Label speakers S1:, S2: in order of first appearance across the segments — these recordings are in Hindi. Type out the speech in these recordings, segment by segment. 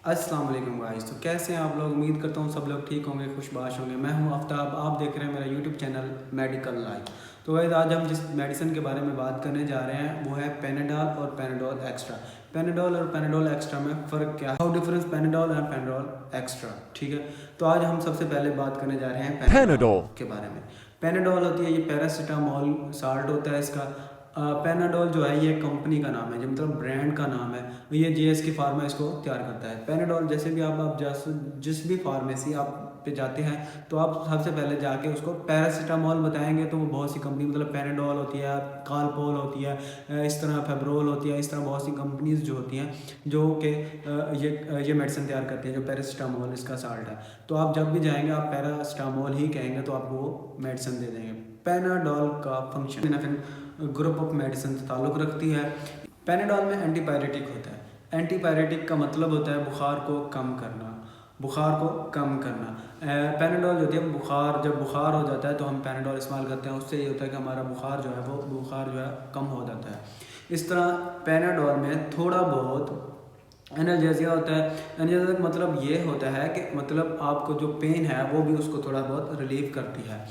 S1: अस्सलाम वालेकुम गाइस। तो कैसे हैं आप लोग? उम्मीद करता हूँ सब लोग ठीक होंगे, खुशबाश होंगे। मैं हूँ आफ्ताब, आप देख रहे हैं मेरा यूट्यूब चैनल मेडिकल लाइफ। तो गाइस आज हम जिस मेडिसिन के बारे में बात करने जा रहे हैं वो है पेनाडॉल और पेनाडोल एक्स्ट्रा। पेनाडॉल और पेनाडोल एक्स्ट्रा में फ़र्क क्या है, how difference Panadol and Panadol extra. ठीक है, तो आज हम सबसे पहले बात करने जा रहे हैं पेनाडोल
S2: Panadol.
S1: के बारे में। पेनाडोल होती है ये पैरासीटामोल साल्ट होता है इसका। पेनाडोल जो है ये कंपनी का नाम है, जो मतलब ब्रांड का नाम है। ये जीएसके फार्मा इसको तैयार करता है। पेनाडोल जैसे भी आप जिस भी फार्मेसी आप पे जाते हैं तो आप सबसे पहले जाके उसको पैरासीटामोल बताएंगे तो वो बहुत सी कंपनी मतलब पेनाडोल होती है, कालपोल होती है, इस तरह फेब्रोल होती है, इस तरह बहुत सी कंपनीज जो होती हैं जो कि ये मेडिसिन तैयार करती हैं जो पैरासीटामोल इसका साल्ट है। तो आप जब भी जाएंगे आप पैरासीटामोल ही कहेंगे तो आपको वो मेडिसिन दे देंगे। पेनाडोल का फंक्शन ग्रुप ऑफ मेडिसिन से ताल्लुक़ रखती है। पेनाडोल में एंटीपायरेटिक होता है। एंटीपायरेटिक का मतलब होता है बुखार को कम करना, बुखार को कम करना। पेनाडोल जो होती है जब बुखार हो जाता है तो हम पेनाडोल इस्तेमाल करते हैं, उससे ये होता है कि हमारा बुखार जो है कम हो जाता है। इस तरह पेनाडोल में थोड़ा बहुत एनाल्जेसिया होता है। एनाल्जेसिया का मतलब ये होता है कि मतलब आपको जो पेन है वो भी उसको थोड़ा बहुत रिलीव करती है।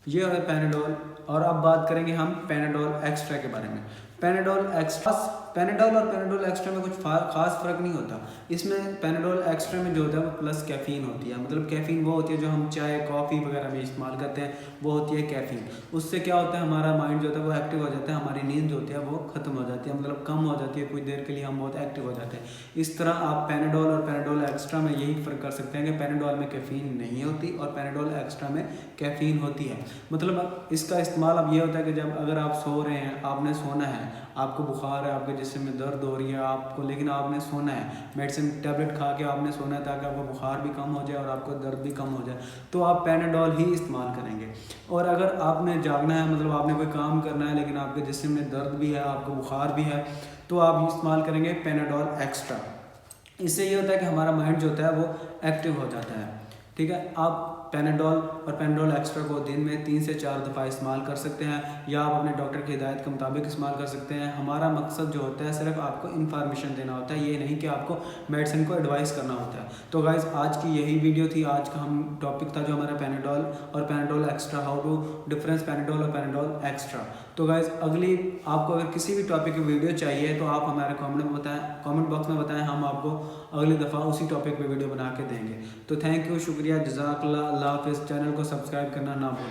S1: ये है पेनाडोल। और अब बात करेंगे हम पेनाडोल एक्स्ट्रा के बारे में। पेनाडोल और पेनाडोल एक्स्ट्रा में कुछ खास फर्क नहीं होता। इसमें पेनाडोल एक्स्ट्रा में जो होता है वो प्लस कैफीन होती है। मतलब कैफीन वो होती है जो हम चाय कॉफ़ी वगैरह में इस्तेमाल करते हैं, वो होती है कैफीन। उससे क्या होता है हमारा माइंड जो होता है वो एक्टिव हो जाता है, हमारी नींद जो होती है वो ख़त्म हो जाती है, मतलब कम हो जाती है, कुछ देर के लिए हम बहुत एक्टिव हो जाते हैं। इस तरह आप पेनाडोल और पेनाडोल एक्स्ट्रा में यही फ़र्क कर सकते हैं कि पेनाडोल में कैफीन नहीं होती और पेनाडोल एक्स्ट्रा में कैफीन होती है। मतलब इसका इस्तेमाल अब ये होता है कि जब अगर आप सो रहे हैं, आपने सोना है, आपको बुखार है, आपके जिस्म में दर्द हो रही है आपको, लेकिन आपने सोना है, मेडिसिन टैबलेट खा के आपने सोना है ताकि आपका बुखार भी कम हो जाए और आपको दर्द भी कम हो जाए, तो आप पेनाडोल ही इस्तेमाल करेंगे। और अगर आपने जागना है, मतलब आपने कोई काम करना है लेकिन आपके जिस्म में दर्द भी है, आपको बुखार भी है, तो आप इस्तेमाल करेंगे पेनाडोल एक्स्ट्रा। इससे ये होता है कि हमारा माइंड जो होता है वो एक्टिव हो जाता है। ठीक है, आप पेनाडोल और पेनाडोल एक्स्ट्रा को दिन में 3 से 4 दफ़ा इस्तेमाल कर सकते हैं या आप अपने डॉक्टर की हिदायत के मुताबिक इस्तेमाल कर सकते हैं। हमारा मकसद जो होता है सिर्फ आपको इन्फॉर्मेशन देना होता है, ये नहीं कि आपको मेडिसिन को एडवाइस करना होता है। तो गाइज़ आज की यही वीडियो थी। आज का हम टॉपिक था जो हमारा पेनाडोल और Panadol extra, how to difference Panadol और पेनाडोल एक्स्ट्रा। तो गाइज़ अगली आपको अगर किसी भी टॉपिक की वीडियो चाहिए तो आप हमारे कमेंट बॉक्स में बताएं, हम आपको अगली दफ़ा उसी टॉपिक पे वीडियो बना के देंगे। तो थैंक यू, शुक्रिया, जज़ाकल्लाह, अल्लाह हाफ़िज़। चैनल को सब्सक्राइब करना ना भूलें।